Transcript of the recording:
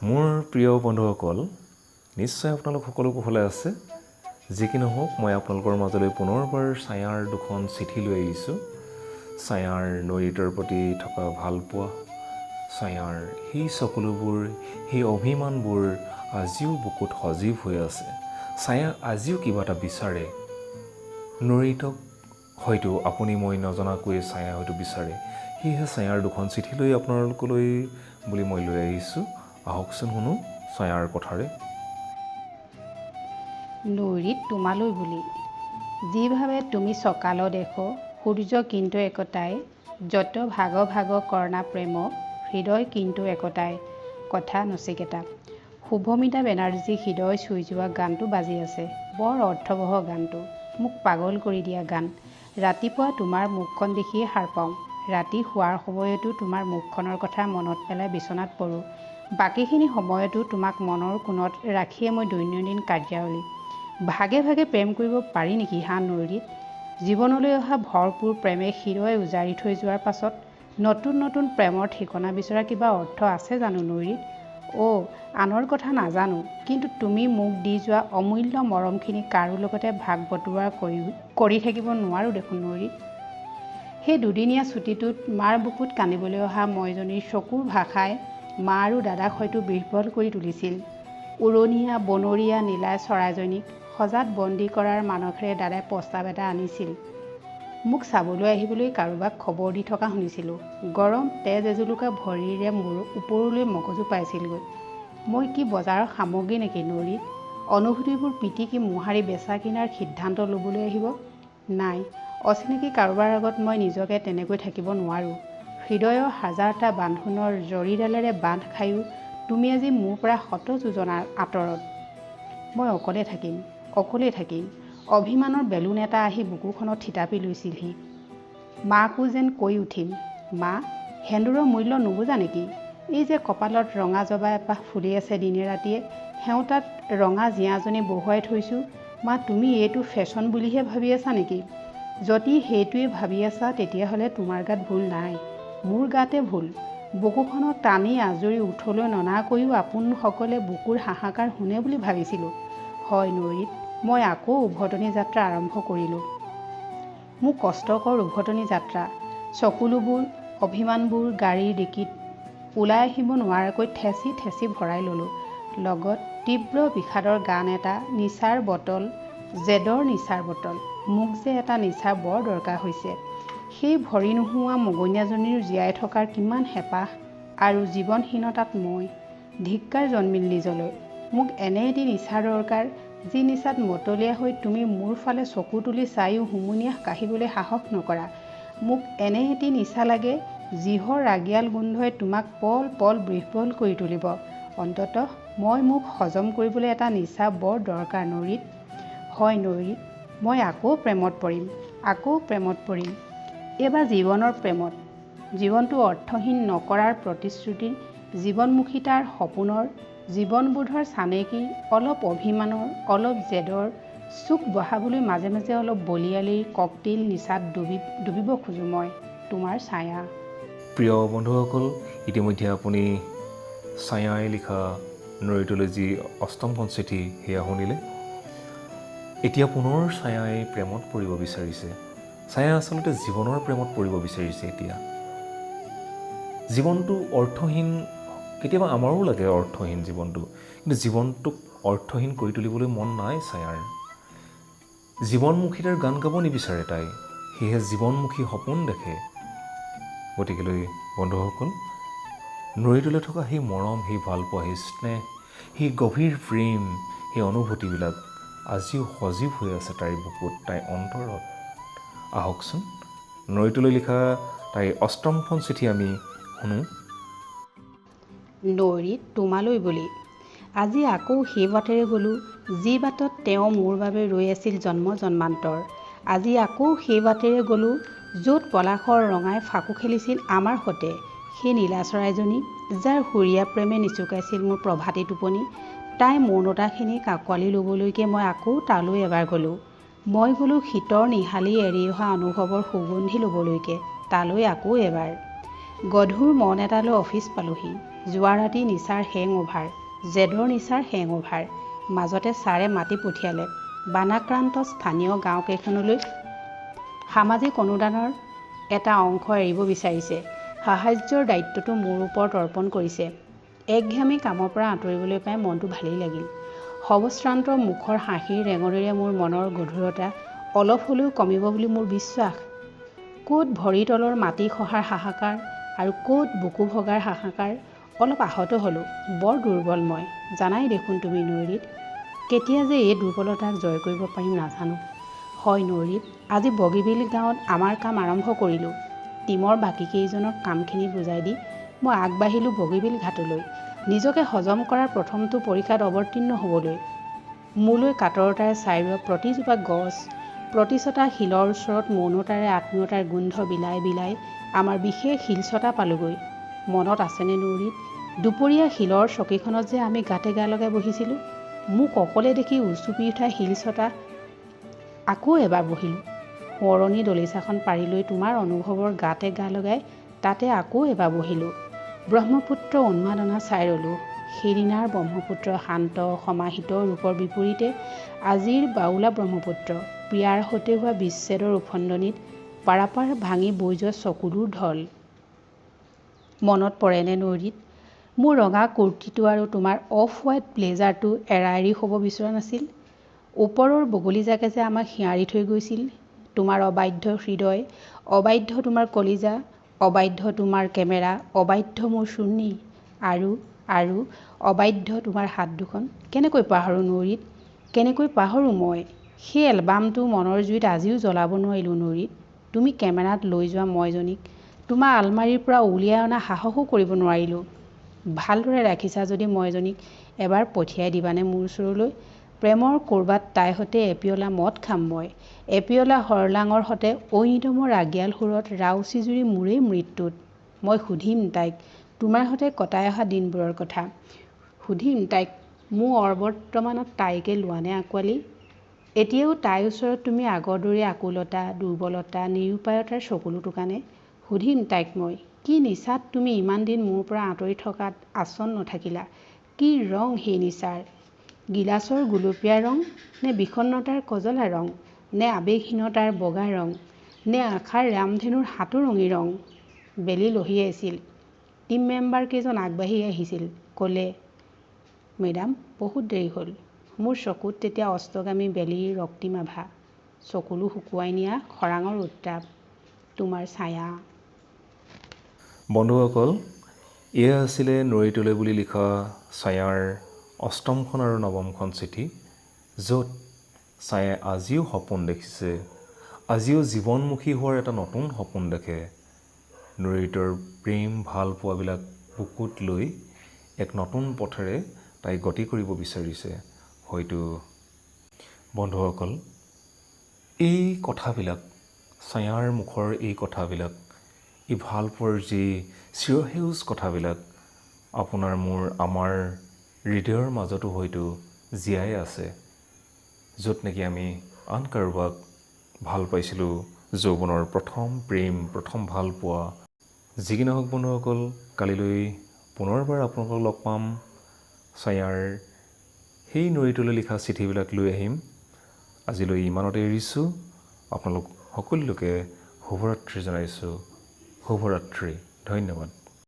মোৰ প্ৰিয় বন্ধুসকল, নিশ্চয় আপোনালোক সকলো কুশলে আছে। যি কি নহওক, মই আপোনালোকৰ মাজলৈ পুনৰবাৰ ছায়াৰ দুখন চিঠি লৈ আহিছোঁ। ছায়াৰ নৈৰিতৰ প্ৰতি থকা ভালপোৱা, ছায়াৰ সেই সকলোবোৰ, সেই অভিমানবোৰ আজিও বুকুত সজীৱ হৈ আছে। ছায়া আজিও কিবা এটা বিচাৰে। নৈৰিতক হয়তো আপুনি মই নজনাকৈ ছায়া হয়তো বিচাৰে। সেয়েহে ছায়াৰ দুখন চিঠি লৈ আপোনালোকলৈ বুলি মই লৈ আহিছোঁ। আহকচোন শুনো ছায়াৰ কথাৰে। নৈৰিত তোমালৈ বুলি যিভাৱে তুমি সকাল দেখো সূৰ্য কিন্তু একতাই, যত ভাগ ভাগ কৰ্ণা প্ৰেম হৃদয় কিন্তু একতাই, কথা নচিকেতা। শুভমিতা বেনাৰ্জী হৃদয় চুই যোৱা গানটো বাজি আছে। বৰ অৰ্থবহ গানটো, মোক পাগল কৰি দিয়া গান। ৰাতিপুৱা তোমাৰ মুখখন দেখিয়ে সাৰ পাওঁ। ৰাতি শোৱাৰ সময়তো তোমাৰ মুখখনৰ কথা মনত পেলাই বিচনাত পৰোঁ। বাকীখিনি সময়তো তোমাক মনৰ কোণত ৰাখিয়ে মই দৈনন্দিন কাৰ্যাৱলী। ভাগে ভাগে প্ৰেম কৰিব পাৰি নেকি হা নৈৰিত? জীৱনলৈ অহা ভৰপূৰ প্ৰেমে হৃদয় উজাৰি থৈ যোৱাৰ পাছত নতুন নতুন প্ৰেমৰ ঠিকনা বিচৰা কিবা অৰ্থ আছে জানো নৈৰিত? আনৰ কথা নাজানো, কিন্তু তুমি মোক দি যোৱা অমূল্য মৰমখিনি কাৰো লগতে ভাগ বতোৱা কৰি থাকিব নোৱাৰোঁ দেখোন নৈৰিত। সেই দুদিনীয়া ছুটীটোত মাৰ বুকুত কান্দিবলৈ অহা মইজনীৰ চকুৰ ভাষাই মা আৰু দাদাক হয়তো বিহ্বল কৰি তুলিছিল। উৰণীয়া বনৰীয়া নীলা চৰাইজনীক সজাত বন্দী কৰাৰ মানসেৰে দাদাই প্ৰস্তাৱ এটা আনিছিল। মোক চাবলৈ আহিবলৈ কাৰোবাক খবৰ দি থকা শুনিছিলোঁ। গৰম তেজ এজুলুকা ভৰিৰে মোৰ ওপৰলৈ মগজু পাইছিলগৈ। মই কি বজাৰৰ সামগ্ৰী নেকি নৈৰিত? অনুভূতিবোৰ পিটিকি মোহাৰি বেচা কিনাৰ সিদ্ধান্ত ল'বলৈ আহিব? নাই, অচিনাকি কাৰোবাৰ আগত মই নিজকে তেনেকৈ থাকিব নোৱাৰোঁ। হৃদয়ৰ হাজাৰটা বান্ধোনৰ জৰিডালেৰে বান্ধ খায়ো তুমি আজি মোৰ পৰা শত যোজনাৰ আঁতৰত। মই অকলে থাকিম। অভিমানৰ বেলুন এটা আহি বুকুখনত থিতাপি লৈছিলহি। মাকো যেন কৈ উঠিম, মা, সেন্দুৰৰ মূল্য নুবুজা নেকি? এই যে কপালত ৰঙা জবা এপাহ ফুলি আছে দিনে ৰাতিয়ে, সেওঁতাত ৰঙা জিয়াজনী বহুৱাই থৈছোঁ। মা, তুমি এইটো ফেশ্বন বুলিহে ভাবি আছা নেকি? যদি সেইটোৱে ভাবি আছা তেতিয়াহ'লে তোমাৰ গাত ভুল নাই, মোৰ গাতে ভুল। বুকুখনত টানি আজৰি ওঠলৈ ননাকৈও আপোনসকলে বুকুৰ হাহাকাৰ শুনে বুলি ভাবিছিলোঁ। হয় নৈৰিত, মই আকৌ উভতনি যাত্ৰা আৰম্ভ কৰিলোঁ। মোৰ কষ্টকৰ উভতনি যাত্ৰা। চকুলোবোৰ, অভিমানবোৰ গাড়ীৰ ডিকিত ওলাই আহিব নোৱাৰাকৈ ঠেঁচি ঠেঁচি ভৰাই ল'লোঁ। লগত তীব্ৰ বিষাদৰ গান এটা, নিচাৰ বটল, জেদৰ নিচাৰ বটল। মোক যে এটা নিচাৰ বৰ দৰকাৰ হৈছে। সেই ভৰি নোহোৱা মগনীয়াজনীৰ জীয়াই থকাৰ কিমান হেঁপাহ আৰু জীৱনহীনতাত মই। ধিক্কাৰ জন্মিল নিজলৈ। মোক এনে এটি নিচাৰ দৰকাৰ, যি নিচাত মতলীয়া হৈ তুমি মোৰ ফালে চকু তুলি চাইও হুমুনিয়াহ কাঢ়িবলৈ সাহস নকৰা। মোক এনে এটি নিচা লাগে, যিহৰ ৰাগিয়াল গোন্ধই তোমাক পল পল বিহ্বল কৰি তুলিব। অন্ততঃ মোক হজম কৰিবলৈ এটা নিচা বৰ দৰকাৰ নৈৰিত। হয় নৈৰিত, মই আকৌ প্ৰেমত পৰিম। এইবাৰ জীৱনৰ প্ৰেমত। জীৱনটো অৰ্থহীন নকৰাৰ প্ৰতিশ্ৰুতিৰ, জীৱনমুখিতাৰ সপোনৰ, জীৱনবোধৰ চানেকিৰ, অলপ অভিমানৰ, অলপ জেদৰ চুক বহাবলৈ মাজে মাজে অলপ বলিয়ালিৰ ককটেইল নিচাত ডুবিব খোজোঁ মই, তোমাৰ ছায়া। প্ৰিয় বন্ধুসকল, ইতিমধ্যে আপুনি ছায়াই লিখা নৈৰিতলৈ যি অষ্টমখন চিঠি সেয়া শুনিলে। এতিয়া পুনৰ ছায়াই প্ৰেমত পৰিব বিচাৰিছে। ছায়াই আচলতে জীৱনৰ প্ৰেমত পৰিব বিচাৰিছে এতিয়া। জীৱনটো অৰ্থহীন, কেতিয়াবা আমাৰো লাগে অৰ্থহীন জীৱনটো, কিন্তু জীৱনটোক অৰ্থহীন কৰি তুলিবলৈ মন নাই ছায়াৰ। জীৱনমুখীতাৰ গান গাব নিবিচাৰে তাই, সেয়েহে জীৱনমুখী সপোন দেখে। গতিকেলৈ বন্ধুসকল, নৈৰিতলৈ থকা সেই মৰম, সেই ভালপোৱা, সেই স্নেহ, সেই গভীৰ প্ৰেম, সেই অনুভূতিবিলাক আজিও সজীৱ হৈ আছে তাইৰ বুকুত, তাইৰ অন্তৰত। আহকচোন নৈৰিতলৈ লিখা তাইৰ অষ্টমখন চিঠি আমি শুনো। নৈৰিত তোমালৈ বুলি আজি আকৌ সেই বাটেৰে গ'লোঁ, যি বাটত তেওঁ মোৰ বাবে ৰৈ আছিল জন্ম জন্মান্তৰ। আজি আকৌ সেই বাটেৰে গ'লোঁ, য'ত পলাশৰ ৰঙাই ফাকু খেলিছিল আমাৰ সতে। সেই নীলা চৰাইজনী, যাৰ সুৰীয়া প্ৰেমে নিচুকাইছিল মোৰ প্ৰভাতী টোপনি, তাই মৌনতাখিনিক আঁকোৱালি ল'বলৈকে মই আকৌ তালৈ এবাৰ গ'লোঁ। মই গ'লোঁ শীতৰ নিহালি এৰি অহা অনুভৱৰ সুগন্ধি ল'বলৈকে তালৈ আকৌ এবাৰ। গধুৰ মন এটালৈ অফিচ পালোহি। যোৱা ৰাতি নিচাৰ হেং অভাৰ, জেদৰ নিচাৰ হেং অভাৰ। মাজতে ছাৰে মাতি পঠিয়ালে বানাক্ৰান্ত স্থানীয় গাঁওকেইখনলৈ সামাজিক অনুদানৰ এটা অংশ এৰিব বিচাৰিছে। সাহায্যৰ দায়িত্বটো মোৰ ওপৰত অৰ্পণ কৰিছে। একঘেয়ামী কামৰ পৰা আঁতৰিবলৈ পাই মনটো ভালেই লাগিল। সৱস্ৰান্ত মুখৰ হাঁহিৰ ৰেঙনিৰে মোৰ মনৰ গধুৰতা অলপ হ'লেও কমিব বুলি মোৰ বিশ্বাস। ক'ত ভৰিৰ তলৰ মাটি খহাৰ হাহাকাৰ আৰু ক'ত বুকু ভগাৰ হাহাকাৰ। অলপ আহত হ'লোঁ, বৰ দুৰ্বল মই, জানাই দেখোন তুমি নৈৰিত। কেতিয়া যে এই দুৰ্বলতাক জয় কৰিব পাৰিম নাজানো। হয় নৈৰিত, আজি বগীবিল গাঁৱত আমাৰ কাম আৰম্ভ কৰিলোঁ। টীমৰ বাকীকেইজনক কামখিনি বুজাই দি মই আগবাঢ়িলোঁ বগীবিল ঘাটলৈ, নিজকে হজম কৰাৰ প্ৰথমটো পৰীক্ষাত অৱতীৰ্ণ হ'বলৈ। মোলৈ কাতৰতাৰে চাই ৰোৱা প্ৰতিজোপা গছ, প্ৰতিচটা শিলৰ ওচৰত মৌনতাৰে আত্মীয়তাৰ গোন্ধ বিলাই বিলাই আমাৰ বিশেষ শিলচটা পালোগৈ। মনত আছেনে নৈৰিত, দুপৰীয়া শিলৰ চকীখনত যে আমি গাতে গা লগাই বহিছিলোঁ। মোক অকলে দেখি উচুপি উঠা শিলচটা আকৌ এবাৰ বহিলোঁ। সোঁৱৰণি দলিচাখন পাৰি লৈ তোমাৰ অনুভৱৰ গাতে গা লগাই তাতে আকৌ এবাৰ বহিলোঁ। ব্ৰহ্মপুত্ৰ উন্মাদনা চাই ৰ'লোঁ। সেইদিনাৰ ব্ৰহ্মপুত্ৰ শান্ত সমাহিত ৰূপৰ বিপৰীতে আজিৰ বাউলা ব্ৰহ্মপুত্ৰ প্ৰিয়াৰ সৈতে হোৱা বিচ্ছেদৰ উফন্দনিত পাৰাপাৰ ভাঙি বৈ যোৱা চকুলোৰ ঢল। মনত পৰেনে নৈৰিত, মোৰ ৰঙা কুৰ্তীটো আৰু তোমাৰ অফ হোৱাইট ব্লেজাৰটো এৰা এৰি হ'ব বিচৰা নাছিল। ওপৰৰ বগলীজাকে যে আমাক সিঁয়াৰি থৈ গৈছিল। তোমাৰ অবাধ্য হৃদয়, অবাধ্য তোমাৰ কলিজা, অবাধ্য তোমাৰ কেমেৰা, অবাধ্য মোৰ চুৰ্ণি আৰু অবাধ্য তোমাৰ হাত দুখন। কেনেকৈ পাহৰোঁ নৈৰিত, কেনেকৈ পাহৰোঁ মই। সেই এলবামটো মনৰ জুইত আজিও জ্বলাব নোৱাৰিলোঁ নৈৰিত। তুমি কেমেৰাত লৈ যোৱা মইজনীক তোমাৰ আলমাৰীৰ পৰা উলিয়াই অনা সাহসো কৰিব নোৱাৰিলোঁ। ভালদৰে ৰাখিছা যদি মইজনীক এবাৰ পঠিয়াই দিবানে মোৰ ওচৰলৈ। প্ৰেমৰ ক'ৰবাত তাইৰ সৈতে এপিয়লা মদ খাম মই, এপিয়লা হৰলাঙৰ সতে ঐনিতমৰ আগিয়াল সুৰত ৰাউচি জুৰি মোৰেই মৃত্যুত। মই সুধিম তাইক তোমাৰ সৈতে কটাই অহা দিনবোৰৰ কথা। সুধিম তাইক মোৰ অবৰ্তমানত তাইকে লোৱানে আঁকোৱালি। এতিয়াও তাইৰ ওচৰত তুমি আগৰ দৰে আকুলতা, দুৰ্বলতা, নিৰুপায়তাৰ চকুলো টোকানে। সুধিম তাইক মই, কি নিচাত তুমি ইমান দিন মোৰ পৰা আঁতৰি থকাত আচন্ন থাকিলা। কি ৰং সেই নিচাৰ, গিলাচৰ গুলপীয়া ৰং নে বিষণ্ণতাৰ কজলা ৰং, নে আৱেগহীনতাৰ বগা ৰং, নে আশাৰ ৰামধেনুৰ সাতৰঙী ৰং। বেলি লহিয়াইছিল। টীম মেম্বাৰকেইজন আগবাঢ়ি আহিছিল, ক'লে মেডাম বহুত দেৰি হ'ল। মোৰ চকুত তেতিয়া অস্তগামী বেলিৰ ৰক্তিম আভা, চকুলো শুকুৱাই নিয়া খৰাঙৰ উত্তাপ, তোমাৰ ছায়া। বন্ধুসকল, এয়া আছিলে নৈৰিতলৈ বুলি লিখা ছায়াৰ অষ্টমখন আৰু নৱমখন চিঠি, য'ত ছায়াই আজিও সপোন দেখিছে, আজিও জীৱনমুখী হোৱাৰ এটা নতুন সপোন দেখে। নৈৰিতৰ প্ৰেম ভাল পোৱাবিলাক বুকুত লৈ এক নতুন পথেৰে তাই গতি কৰিব বিচাৰিছে। হয়তো বন্ধুসকল, এই কথাবিলাক, ছায়াৰ মুখৰ এই কথাবিলাক, এই ভাল পোৱাৰ যি চিৰসেউজ কথাবিলাক আপোনাৰ আমাৰ হৃদয়ৰ মাজতো হয়তো জীয়াই আছে, য'ত নেকি আমি আন কাৰোবাক ভাল পাইছিলোঁ, যৌৱনৰ প্ৰথম প্ৰেম, প্ৰথম ভাল পোৱা। যি কি নহওক বন্ধুসকল, কালিলৈ পুনৰবাৰ আপোনালোকক লগ পাম। ছায়াৰ সেই নৈৰিতলৈ লিখা চিঠিবিলাক লৈ আহিম। আজিলৈ ইমানতে এৰিছোঁ। আপোনালোক সকলোকে শুভৰাত্ৰি জনাইছোঁ। শুভৰাত্ৰি, ধন্যবাদ।